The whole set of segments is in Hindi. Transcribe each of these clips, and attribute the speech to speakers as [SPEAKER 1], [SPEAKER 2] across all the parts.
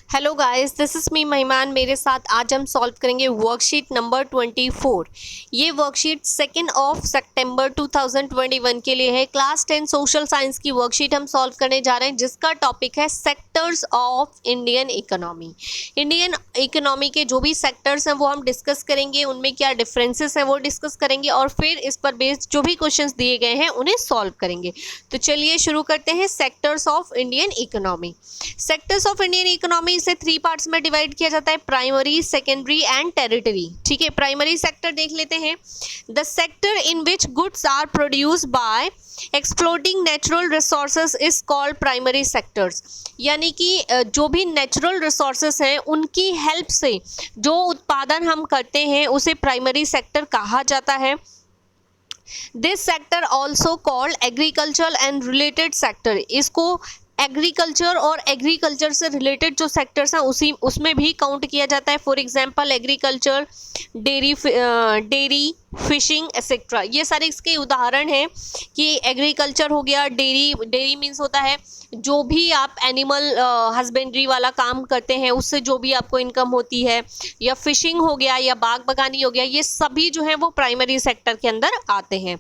[SPEAKER 1] Hello guys, this is me महिमान। मेरे साथ आज हम सॉल्व करेंगे वर्कशीट नंबर 24। ये वर्कशीट 2 सितंबर 2021 के लिए है। क्लास 10 सोशल साइंस की वर्कशीट हम सॉल्व करने जा रहे हैं, जिसका टॉपिक है sectors of Indian economy. Indian economy के जो भी सेक्टर्स हैं वो हम डिस्कस करेंगे, उनमें क्या डिफरेंसेस हैं वो डिस्कस करेंगे और फिर इस पर बेस्ड जो भी क्वेश्चंस दिए गए हैं उन्हें सॉल्व करेंगे। तो चलिए शुरू करते हैं। Sectors of Indian economy. Sectors of Indian economy इसे 3 पार्ट्स में डिवाइड किया जाता है, प्राइमरी, सेकेंडरी एंड टेरिटरी। ठीक है, प्राइमरी सेक्टर देख लेते हैं। The sector in which goods are produced by exploiting natural resources is called primary sectors. यानी कि जो भी नेचुरल रिसोर्सेज हैं उनकी हेल्प से जो उत्पादन हम करते हैं उसे प्राइमरी सेक्टर कहा जाता है। This sector also called agriculture and related sector. इसको एग्रीकल्चर और एग्रीकल्चर से रिलेटेड जो सेक्टर्स हैं उसमें भी काउंट किया जाता है। For example agriculture, dairy, fishing etcetera, ये सारे इसके उदाहरण हैं कि एग्रीकल्चर हो गया, डेयरी मीन्स होता है जो भी आप एनिमल हस्बेंड्री वाला काम करते हैं उससे जो भी आपको इनकम होती है, या फिशिंग हो गया या बाग बगानी हो गया, ये सभी जो है वो प्राइमरी सेक्टर के अंदर आते हैं।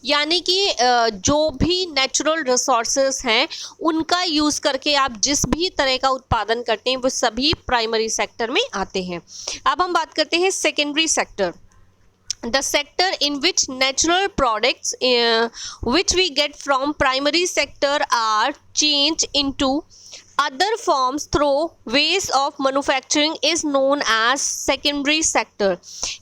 [SPEAKER 1] यानी कि जो भी नेचुरल रिसोर्सेज हैं उनका यूज़ करके आप जिस भी तरह का उत्पादन करते हैं वो सभी प्राइमरी सेक्टर में आते हैं। अब हम बात करते हैं secondary sector. The sector in which natural products which we get from primary sector are changed into other forms through ways of manufacturing is known as secondary sector.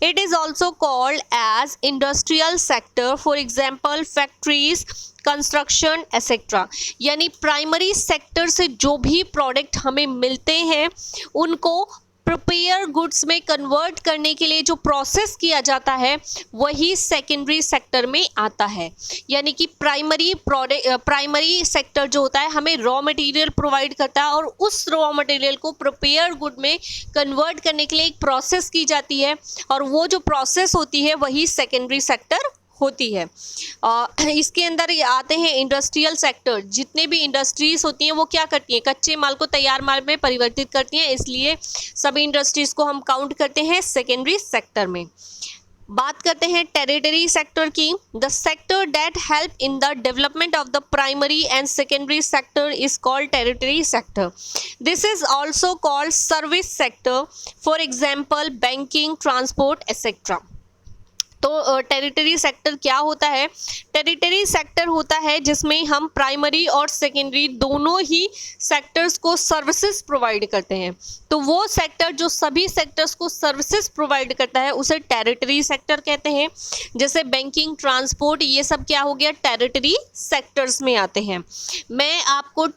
[SPEAKER 1] It is also called as industrial sector, for example factories, construction etcetera. यानी प्राइमरी सेक्टर से जो भी प्रोडक्ट हमें मिलते हैं उनको प्रिपेयर गुड्स में कन्वर्ट करने के लिए जो प्रोसेस किया जाता है वही सेकेंडरी सेक्टर में आता है। यानी कि प्राइमरी सेक्टर जो होता है हमें रॉ मटेरियल प्रोवाइड करता है और उस रॉ मटेरियल को प्रिपेयर गुड में कन्वर्ट करने के लिए एक प्रोसेस की जाती है और वो जो प्रोसेस होती है वही सेकेंडरी सेक्टर होती है। इसके अंदर आते हैं इंडस्ट्रियल सेक्टर। जितने भी इंडस्ट्रीज होती हैं वो क्या करती हैं, कच्चे माल को तैयार माल में परिवर्तित करती हैं, इसलिए सभी इंडस्ट्रीज को हम काउंट करते हैं सेकेंडरी सेक्टर में। बात करते हैं टेरिटरी सेक्टर की। The sector that help in the development of the primary and secondary sector is called territory sector. This is also called service sector, for example banking, transport etcetera. तो टेरिटरी सेक्टर क्या होता है? टेरिटरी सेक्टर होता है जिसमें हम प्राइमरी और सेकेंडरी दोनों ही सेक्टर्स को सर्विसेज प्रोवाइड करते हैं। तो वो सेक्टर जो सभी सेक्टर्स को सर्विसेज प्रोवाइड करता है उसे टेरिटरी सेक्टर कहते हैं। जैसे बैंकिंग, ट्रांसपोर्ट, ये सब क्या हो गया, टेरिटरी सेक्टर्स में आते हैं। मैं आपको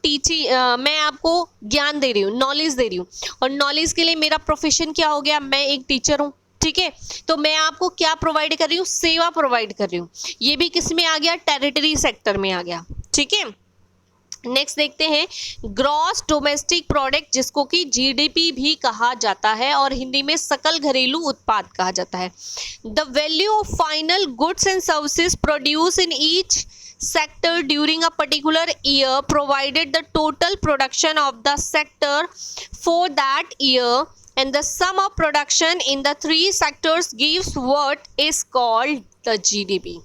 [SPEAKER 1] ज्ञान दे रही हूँ, नॉलेज दे रही हूँ, और नॉलेज के लिए मेरा प्रोफेशन क्या हो गया, मैं एक टीचर हूँ। ठीक है, तो मैं आपको क्या प्रोवाइड कर रही हूँ, सेवा प्रोवाइड कर रही हूँ। ये भी किस में आ गया, टेरिटरी सेक्टर में आ गया। ठीक है, नेक्स्ट देखते हैं ग्रॉस डोमेस्टिक प्रोडक्ट, जिसको कि जीडीपी भी कहा जाता है और हिंदी में सकल घरेलू उत्पाद कहा जाता है। The value of final goods and services produce in each sector during a particular year provided the total production of the sector for that year and the sum of production in the 3 sectors gives what is called the GDP।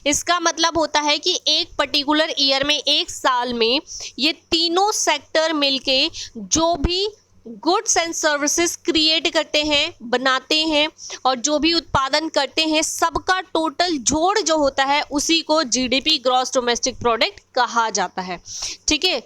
[SPEAKER 1] इसका मतलब होता है कि एक पर्टिकुलर ईयर में, एक साल में, ये तीनों सेक्टर मिलके जो भी गुड्स एंड सर्विसेज क्रिएट करते हैं, बनाते हैं और जो भी उत्पादन करते हैं, सबका टोटल जोड़ जो होता है उसी को जीडीपी, ग्रॉस डोमेस्टिक प्रोडक्ट कहा जाता है। ठीक है,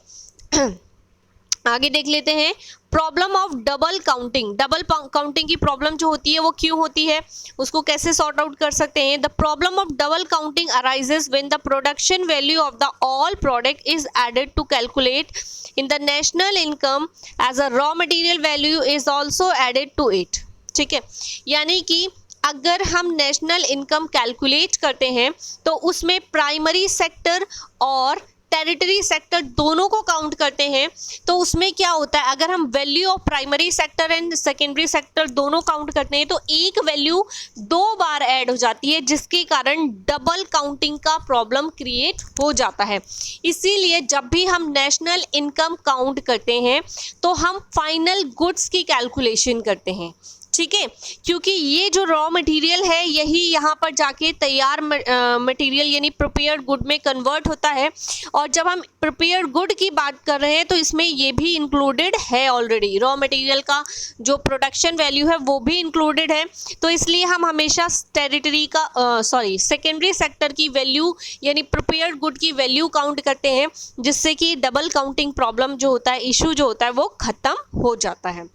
[SPEAKER 1] आगे देख लेते हैं problem of double counting. Double counting की प्रॉब्लम जो होती है वो क्यों होती है, उसको कैसे सॉर्ट आउट कर सकते हैं। The problem of double counting arises when the production value of the all product is added to calculate in the national income as a raw material value is also added to it. ठीक है, यानी कि अगर हम नेशनल इनकम कैलकुलेट करते हैं तो उसमें प्राइमरी सेक्टर और टेरिटरी सेक्टर दोनों को काउंट करते हैं तो उसमें क्या होता है, अगर हम value of primary sector and secondary sector दोनों काउंट करते हैं तो एक वैल्यू 2 बार ऐड हो जाती है, जिसके कारण डबल काउंटिंग का प्रॉब्लम क्रिएट हो जाता है। इसीलिए जब भी हम नेशनल इनकम काउंट करते हैं तो हम फाइनल गुड्स की कैलकुलेशन करते हैं, ठीक है, क्योंकि ये जो रॉ मटेरियल है यही यहाँ पर जाके तैयार मटेरियल यानी प्रिपेयर्ड गुड में कन्वर्ट होता है। और जब हम प्रिपेयर्ड गुड की बात कर रहे हैं तो इसमें ये भी इंक्लूडेड है, ऑलरेडी रॉ मटेरियल का जो प्रोडक्शन वैल्यू है वो भी इंक्लूडेड है। तो इसलिए हम हमेशा टेरिटरी का सेकेंडरी सेक्टर की वैल्यू यानी प्रिपेयर्ड गुड की वैल्यू काउंट करते हैं, जिससे कि डबल काउंटिंग प्रॉब्लम जो होता है, इशू जो होता है वो खत्म हो जाता है।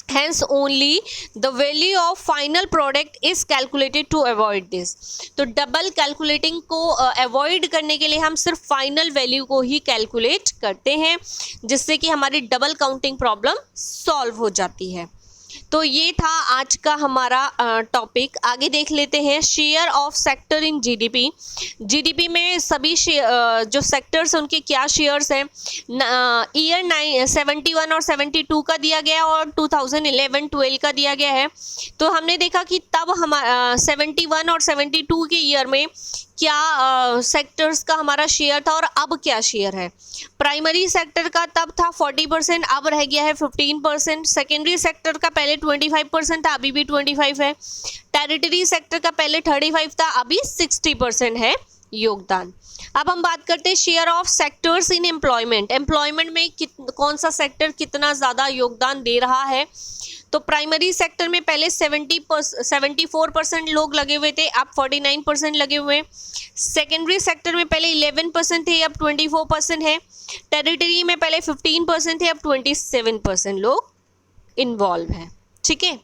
[SPEAKER 1] Hence only the value of final product is calculated to avoid this। तो डबल कैलकुलेटिंग को अवॉइड करने के लिए हम सिर्फ फाइनल वैल्यू को ही कैलकुलेट करते हैं, जिससे कि हमारी डबल काउंटिंग प्रॉब्लम सॉल्व हो जाती है। तो ये था आज का हमारा टॉपिक। आगे देख लेते हैं share of sector in GDP. GDP में सभी जो सेक्टर्स उनके क्या शेयर्स हैं, ईयर 71 और 72 का दिया गया और 2011-12 का दिया गया है। तो हमने देखा कि तब हमारा 71 और 72 के ईयर में क्या सेक्टर्स का हमारा शेयर था और अब क्या शेयर है। प्राइमरी सेक्टर का तब था 40%, अब रह गया है 15%। सेकेंडरी सेक्टर का पहले 25% था, अभी भी 25 है। टेरिटरी सेक्टर का पहले 35 था, अभी 60% है योगदान। अब हम बात करते हैं share of sectors in employment. Employment में कौन सा सेक्टर कितना ज़्यादा योगदान दे रहा है। तो प्राइमरी सेक्टर में पहले 74% लोग लगे हुए थे, अब 49% लगे हुए हैं। सेकेंडरी सेक्टर में पहले 11% थे, अब 24% है। टेरिटरी में पहले 15% थे, अब 27% लोग इन्वॉल्व हैं, ठीक है।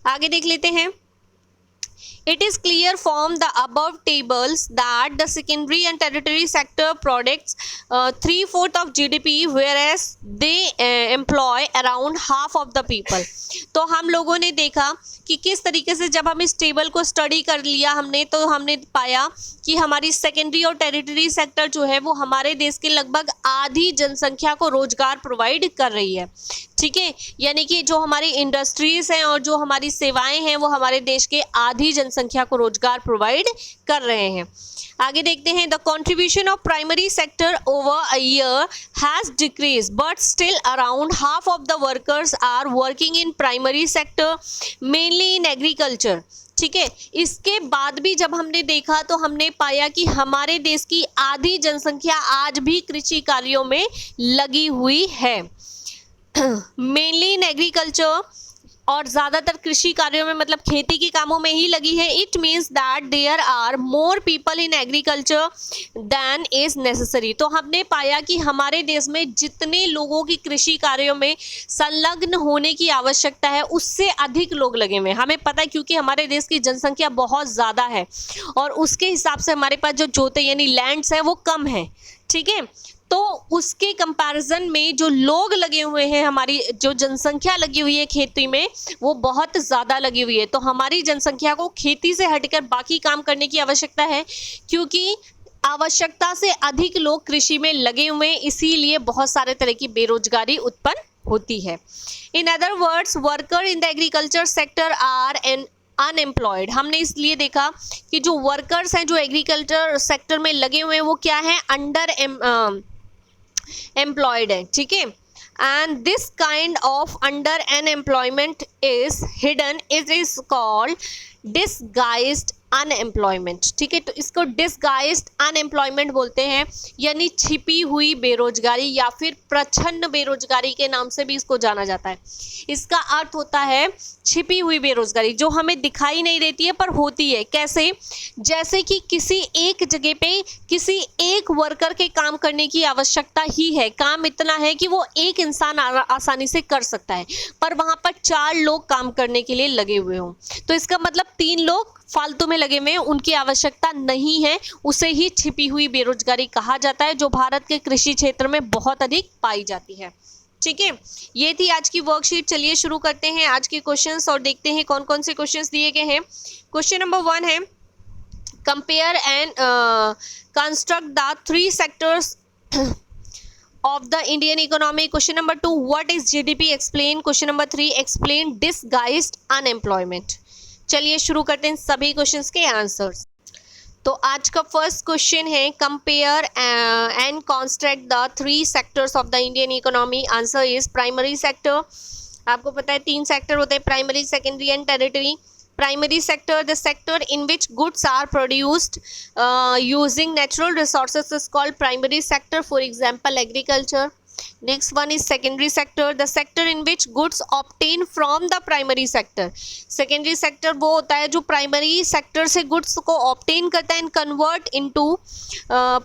[SPEAKER 1] आगे देख लेते हैं। It is clear from the above tables that the secondary and tertiary sector products 3/4 of GDP, whereas they employ around half of the people। तो हम लोगों ने देखा कि किस तरीके से जब हम इस टेबल को स्टडी कर लिया हमने, तो हमने पाया कि हमारी सेकेंडरी और टेरिटरी सेक्टर जो है वो हमारे देश के लगभग आधी जनसंख्या को रोजगार प्रोवाइड कर रही है, ठीक है। यानी कि जो हमारी इंडस्ट्रीज हैं और जो हमारी सेवाएं हैं वो हमारे देश के आधी जनसंख्या को रोजगार प्रोवाइड कर रहे हैं। आगे देखते हैं। The contribution of primary sector over a year has decrease but still around half of the workers are working in primary sector mainly in agriculture, ठीक है। इसके बाद भी जब हमने देखा तो हमने पाया कि हमारे देश की आधी जनसंख्या आज भी कृषि कार्यों में लगी हुई है, मेनली इन एग्रीकल्चर, और ज़्यादातर कृषि कार्यों में मतलब खेती के कामों में ही लगी है। It means that there are more people in agriculture than is necessary. तो हमने पाया कि हमारे देश में जितने लोगों की कृषि कार्यों में संलग्न होने की आवश्यकता है उससे अधिक लोग लगे हुए हैं। हमें पता है क्योंकि हमारे देश की जनसंख्या बहुत ज़्यादा है और उसके हिसाब से हमारे पास जो जोते यानी लैंड्स हैं वो कम है, ठीक है। तो उसके कंपैरिजन में जो लोग लगे हुए हैं, हमारी जो जनसंख्या लगी हुई है खेती में वो बहुत ज़्यादा लगी हुई है। तो हमारी जनसंख्या को खेती से हटकर बाकी काम करने की आवश्यकता है, क्योंकि आवश्यकता से अधिक लोग कृषि में लगे हुए हैं, इसीलिए बहुत सारे तरह की बेरोजगारी उत्पन्न होती है। In other words worker in the agriculture sector are an unemployed. हमने इसलिए देखा कि जो वर्कर्स हैं जो एग्रीकल्चर सेक्टर में लगे हुए हैं वो क्या है, अंडर एम्प्लॉयड है, ठीक है। And this kind of under unemployment is hidden, it is called disguised unemployment, ठीक है। तो इसको डिसगाइज्ड अनएम्प्लॉयमेंट बोलते हैं, यानी छिपी हुई बेरोजगारी या फिर प्रच्छन्न बेरोजगारी के नाम से भी इसको जाना जाता है। इसका अर्थ होता है छिपी हुई बेरोजगारी जो हमें दिखाई नहीं देती है पर होती है। कैसे? जैसे कि किसी एक जगह पे किसी एक वर्कर के काम करने की आवश्यकता ही है, काम इतना है कि वो एक इंसान आसानी से कर सकता है, पर वहाँ पर 4 लोग काम करने के लिए लगे हुए हों, तो इसका मतलब 3 लोग फालतू में लगे हुए हैं, उनकी आवश्यकता नहीं है, उसे ही छिपी हुई बेरोजगारी कहा जाता है, जो भारत के कृषि क्षेत्र में बहुत अधिक पाई जाती है, ठीक है। ये थी आज की वर्कशीट। चलिए शुरू करते हैं आज के क्वेश्चंस और देखते हैं कौन कौन से क्वेश्चंस दिए गए हैं। क्वेश्चन नंबर 1 है compare and construct the 3 sectors of the Indian economy. Question number 2, what is GDP? Explain. Question number 3, explain disguised unemployment. चलिए शुरू करते हैं सभी क्वेश्चंस के आंसर्स। तो आज का फर्स्ट क्वेश्चन है compare and construct the 3 sectors of the Indian economy. Answer is primary sector. आपको पता है 3 सेक्टर होते हैं, primary, secondary and territory. Primary sector, the sector in which goods are produced using natural resources is called primary sector. For example, agriculture. Next one is secondary sector, the sector in which goods obtained from the primary sector. Secondary sector वो होता है जो primary sector से goods को obtain करता है and convert into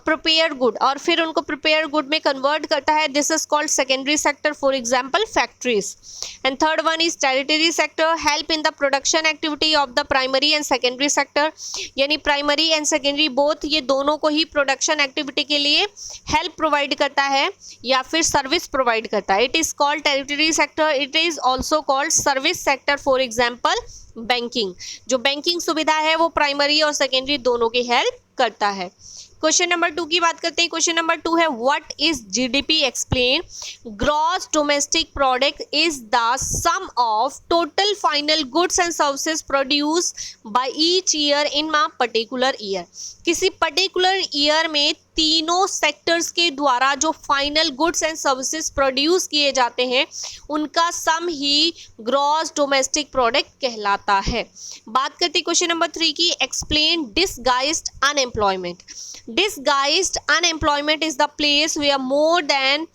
[SPEAKER 1] prepared good, और फिर उनको prepared good में convert करता है. This is called secondary sector. For example, factories. And third one is tertiary sector, help in the production activity of the primary and secondary sector. यानी primary and secondary both ये दोनों को ही production activity के लिए help provide करता है या फिर सर्विस प्रोवाइड करता है. It is called territory sector. It is also called service sector. For example banking, जो बैंकिंग सुविधा है वो प्राइमरी और सेकेंडरी दोनों की हेल्प करता है. क्वेश्चन नंबर 2 की बात करते हैं. क्वेश्चन नंबर 2 है what is GDP? Explain. Gross domestic product is the sum of total final goods and services produce by each year in a particular year. किसी पर्टिकुलर ईयर में तीनों सेक्टर्स के द्वारा जो final goods and services produce किए जाते हैं उनका सम ही ग्रॉस डोमेस्टिक प्रोडक्ट कहलाता है. बात करते हैं क्वेश्चन नंबर 3 की. Explain disguised unemployment. Disguised unemployment is the place where more than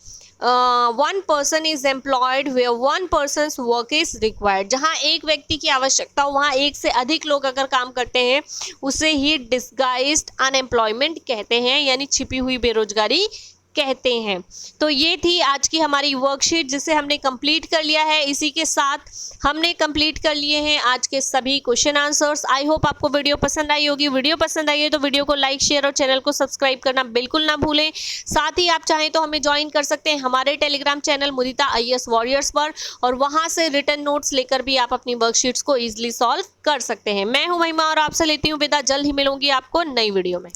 [SPEAKER 1] one person is employed, where one person's work is required. जहाँ एक व्यक्ति की आवश्यकता हो वहाँ एक से अधिक लोग अगर काम करते हैं उसे ही डिसगाइज्ड अनएम्प्लॉयमेंट कहते हैं, यानी छिपी हुई बेरोजगारी कहते हैं. तो ये थी आज की हमारी वर्कशीट जिसे हमने कंप्लीट कर लिया है. इसी के साथ हमने कंप्लीट कर लिए हैं आज के सभी क्वेश्चन आंसर्स. आई होप आपको वीडियो पसंद आई होगी. वीडियो पसंद आई है तो वीडियो को लाइक, शेयर और चैनल को सब्सक्राइब करना बिल्कुल ना भूलें. साथ ही आप चाहें तो हमें ज्वाइन कर सकते हैं हमारे टेलीग्राम चैनल मुदिता IAS वॉरियर्स पर, और वहाँ से रिटन नोट्स लेकर भी आप अपनी वर्कशीट्स को ईजिली सॉल्व कर सकते हैं. मैं हूँ महिमा और आपसे लेती हूँ विदा. जल्द ही मिलूंगी आपको नई वीडियो में.